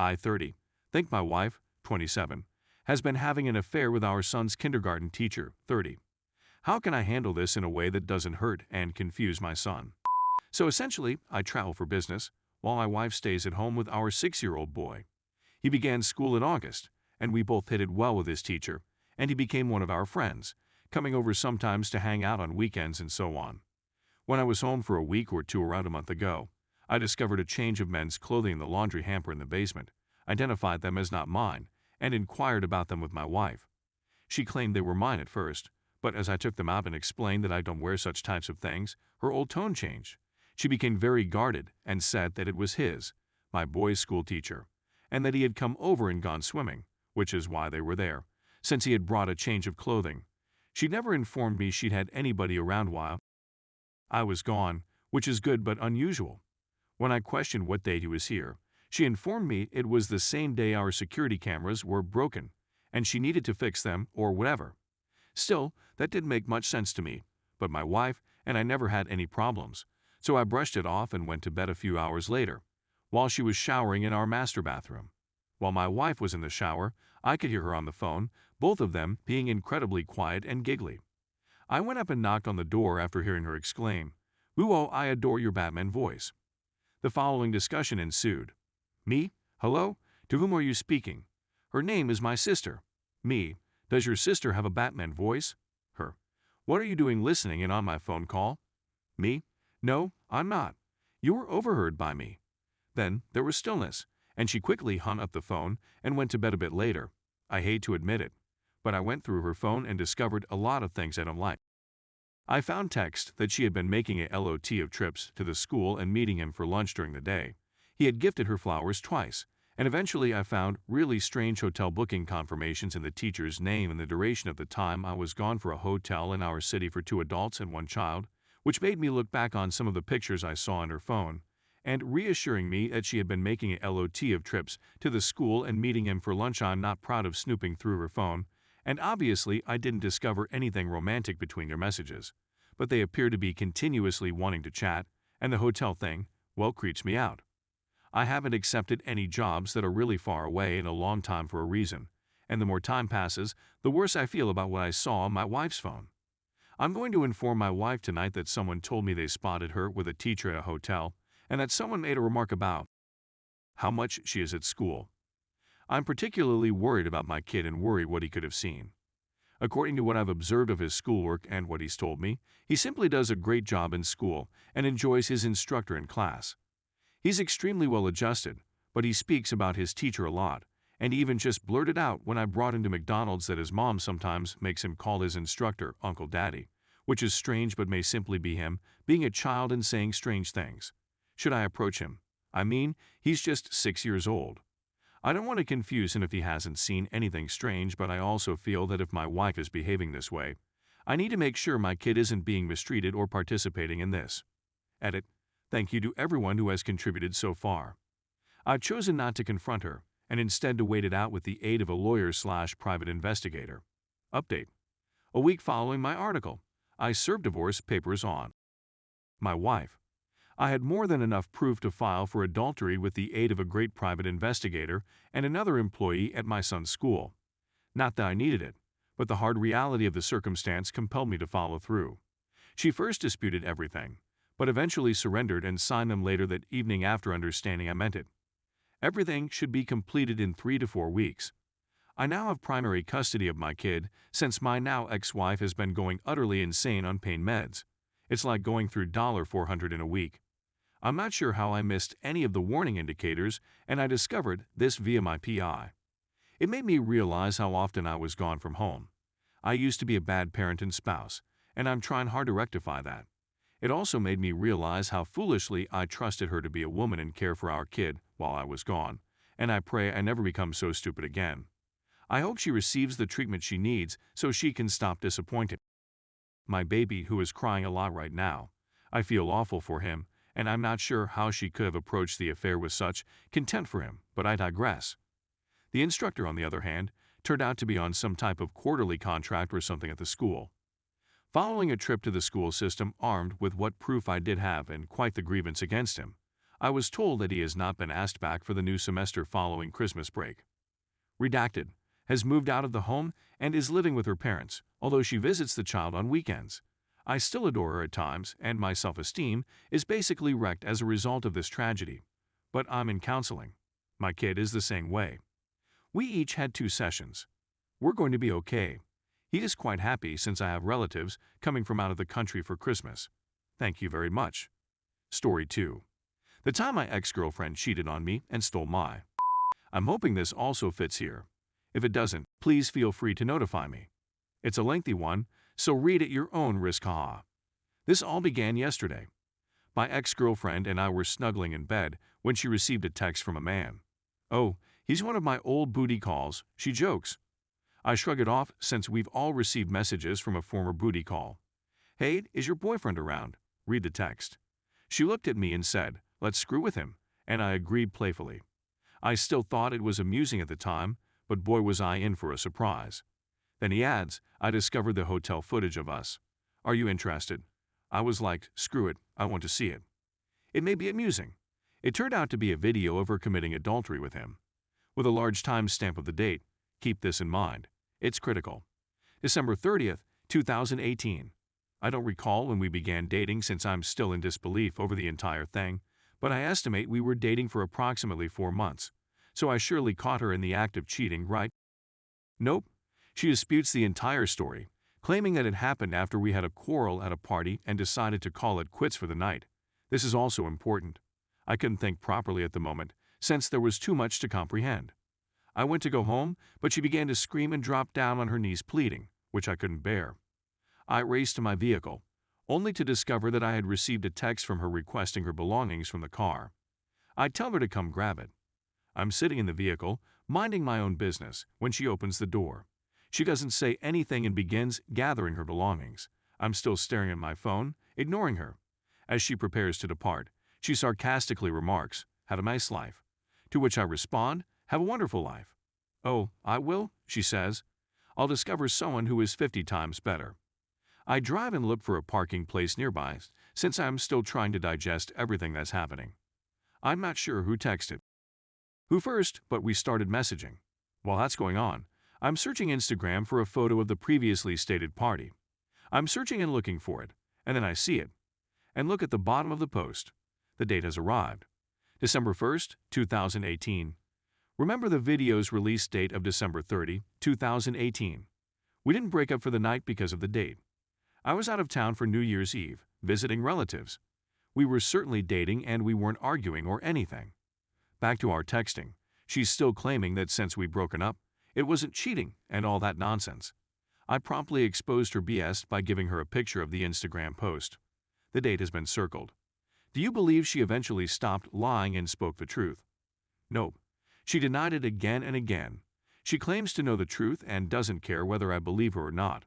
I, 30, think my wife, 27, has been having an affair with our son's kindergarten teacher, 30. How can I handle this in a way that doesn't hurt and confuse my son? So essentially, I travel for business, while my wife stays at home with our 6-year-old boy. He began school in August, and we both hit it well with his teacher, and he became one of our friends, coming over sometimes to hang out on weekends and so on. When I was home for a week or two around a month ago, I discovered a change of men's clothing in the laundry hamper in the basement, identified them as not mine, and inquired about them with my wife. She claimed they were mine at first, but as I took them out and explained that I don't wear such types of things, her old tone changed. She became very guarded and said that it was his, my boy's school teacher, and that he had come over and gone swimming, which is why they were there, since he had brought a change of clothing. She never informed me she'd had anybody around while I was gone, which is good but unusual. When I questioned what date he was here, she informed me it was the same day our security cameras were broken, and she needed to fix them or whatever. Still, that didn't make much sense to me, but my wife and I never had any problems, so I brushed it off and went to bed a few hours later, while she was showering in our master bathroom. While my wife was in the shower, I could hear her on the phone, both of them being incredibly quiet and giggly. I went up and knocked on the door after hearing her exclaim, "Whoa, I adore your Batman voice." The following discussion ensued. Me? Hello? To whom are you speaking? Her name is my sister. Me? Does your sister have a Batman voice? Her. What are you doing listening in on my phone call? Me? No, I'm not. You were overheard by me. Then there was stillness, and she quickly hung up the phone and went to bed a bit later. I hate to admit it, but I went through her phone and discovered a lot of things I don't like. I found text that she had been making a lot of trips to the school and meeting him for lunch during the day. He had gifted her flowers twice, and eventually I found really strange hotel booking confirmations in the teacher's name and the duration of the time I was gone for a hotel in our city for 2 adults and 1 child, which made me look back on some of the pictures I saw on her phone, and reassuring me that she had been making a lot of trips to the school and meeting him for lunch. I'm not proud of snooping through her phone, and obviously I didn't discover anything romantic between their messages, but they appear to be continuously wanting to chat, and the hotel thing, well, creeps me out. I haven't accepted any jobs that are really far away in a long time for a reason, and the more time passes, the worse I feel about what I saw on my wife's phone. I'm going to inform my wife tonight that someone told me they spotted her with a teacher at a hotel, and that someone made a remark about how much she is at school. I'm particularly worried about my kid and worry what he could have seen. According to what I've observed of his schoolwork and what he's told me, he simply does a great job in school and enjoys his instructor in class. He's extremely well adjusted, but he speaks about his teacher a lot, and he even just blurted out when I brought him to McDonald's that his mom sometimes makes him call his instructor Uncle Daddy, which is strange but may simply be him being a child and saying strange things. Should I approach him? I mean, he's just 6 years old. I don't want to confuse him if he hasn't seen anything strange, but I also feel that if my wife is behaving this way, I need to make sure my kid isn't being mistreated or participating in this. Edit. Thank you to everyone who has contributed so far. I've chosen not to confront her, and instead to wait it out with the aid of a lawyer/private investigator. Update. A week following my article, I served divorce papers on my wife. I had more than enough proof to file for adultery with the aid of a great private investigator and another employee at my son's school. Not that I needed it, but the hard reality of the circumstance compelled me to follow through. She first disputed everything, but eventually surrendered and signed them later that evening after understanding I meant it. Everything should be completed in 3 to 4 weeks. I now have primary custody of my kid since my now ex-wife has been going utterly insane on pain meds. It's like going through $400 in a week. I'm not sure how I missed any of the warning indicators, and I discovered this via my PI. It made me realize how often I was gone from home. I used to be a bad parent and spouse, and I'm trying hard to rectify that. It also made me realize how foolishly I trusted her to be a woman and care for our kid while I was gone, and I pray I never become so stupid again. I hope she receives the treatment she needs so she can stop disappointing my baby, who is crying a lot right now. I feel awful for him, and I'm not sure how she could have approached the affair with such contempt for him, but I digress. The instructor, on the other hand, turned out to be on some type of quarterly contract or something at the school. Following a trip to the school system armed with what proof I did have and quite the grievance against him, I was told that he has not been asked back for the new semester following Christmas break. Redacted, has moved out of the home and is living with her parents, although she visits the child on weekends. I still adore her at times, and my self-esteem is basically wrecked as a result of this tragedy. But I'm in counseling. My kid is the same way. We each had 2 sessions. We're going to be okay. He is quite happy since I have relatives coming from out of the country for Christmas. Thank you very much. Story 2. The time my ex-girlfriend cheated on me and stole my. I'm hoping this also fits here. If it doesn't, please feel free to notify me. It's a lengthy one, so read at your own risk, haha. This all began yesterday. My ex-girlfriend and I were snuggling in bed when she received a text from a man. Oh, he's one of my old booty calls, she jokes. I shrug it off since we've all received messages from a former booty call. Hey, is your boyfriend around? Read the text. She looked at me and said, let's screw with him, and I agreed playfully. I still thought it was amusing at the time, but boy was I in for a surprise. Then he adds, I discovered the hotel footage of us. Are you interested? I was like, screw it, I want to see it. It may be amusing. It turned out to be a video of her committing adultery with him. With a large timestamp of the date, keep this in mind. It's critical. December 30th, 2018. I don't recall when we began dating since I'm still in disbelief over the entire thing, but I estimate we were dating for approximately 4 months. So I surely caught her in the act of cheating, right? Nope. She disputes the entire story, claiming that it happened after we had a quarrel at a party and decided to call it quits for the night. This is also important. I couldn't think properly at the moment, since there was too much to comprehend. I went to go home, but she began to scream and dropped down on her knees pleading, which I couldn't bear. I raced to my vehicle, only to discover that I had received a text from her requesting her belongings from the car. I tell her to come grab it. I'm sitting in the vehicle, minding my own business, when she opens the door. She doesn't say anything and begins gathering her belongings. I'm still staring at my phone, ignoring her. As she prepares to depart, she sarcastically remarks, have a nice life. To which I respond, have a wonderful life. Oh, I will, she says. I'll discover someone who is 50 times better. I drive and look for a parking place nearby, since I'm still trying to digest everything that's happening. I'm not sure who texted who first, but we started messaging. While that's going on, I'm searching Instagram for a photo of the previously stated party. I'm searching and looking for it, and then I see it. And look at the bottom of the post. The date has arrived. December 1st, 2018. Remember the video's release date of December 30, 2018. We didn't break up for the night because of the date. I was out of town for New Year's Eve, visiting relatives. We were certainly dating and we weren't arguing or anything. Back to our texting. She's still claiming that since we'd broken up, it wasn't cheating and all that nonsense. I promptly exposed her BS by giving her a picture of the Instagram post. The date has been circled. Do you believe she eventually stopped lying and spoke the truth? Nope. She denied it again and again. She claims to know the truth and doesn't care whether I believe her or not.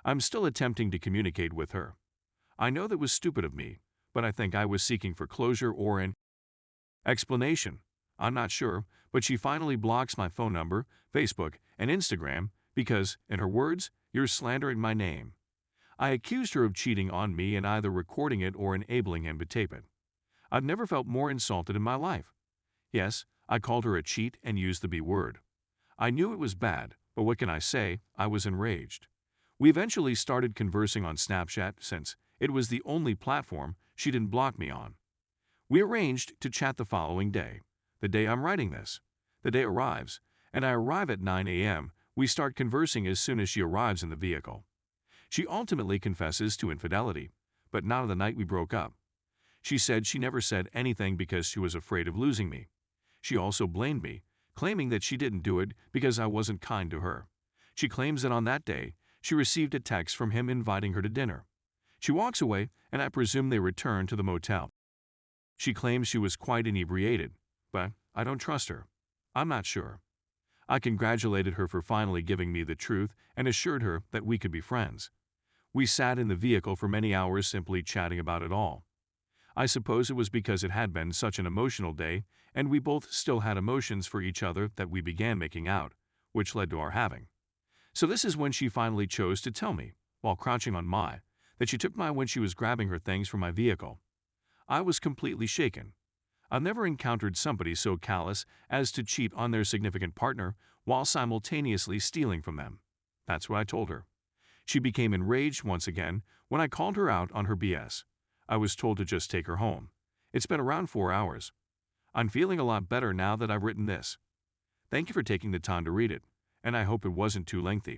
I'm still attempting to communicate with her. I know that was stupid of me, but I think I was seeking for closure or an explanation. I'm not sure, but she finally blocks my phone number, Facebook, and Instagram because, in her words, you're slandering my name. I accused her of cheating on me and either recording it or enabling him to tape it. I've never felt more insulted in my life. Yes, I called her a cheat and used the B word. I knew it was bad, but what can I say? I was enraged. We eventually started conversing on Snapchat since it was the only platform she didn't block me on. We arranged to chat the following day, the day I'm writing this. The day arrives, and I arrive at 9 a.m. We start conversing as soon as she arrives in the vehicle. She ultimately confesses to infidelity, but not on the night we broke up. She said she never said anything because she was afraid of losing me. She also blamed me, claiming that she didn't do it because I wasn't kind to her. She claims that on that day, she received a text from him inviting her to dinner. She walks away, and I presume they return to the motel. She claims she was quite inebriated, but I don't trust her. I'm not sure. I congratulated her for finally giving me the truth and assured her that we could be friends. We sat in the vehicle for many hours simply chatting about it all. I suppose it was because it had been such an emotional day and we both still had emotions for each other that we began making out, which led to our having. So this is when she finally chose to tell me, while crouching on that she took when she was grabbing her things from my vehicle. I was completely shaken. I've never encountered somebody so callous as to cheat on their significant partner while simultaneously stealing from them. That's what I told her. She became enraged once again when I called her out on her BS. I was told to just take her home. It's been around 4 hours. I'm feeling a lot better now that I've written this. Thank you for taking the time to read it, and I hope it wasn't too lengthy.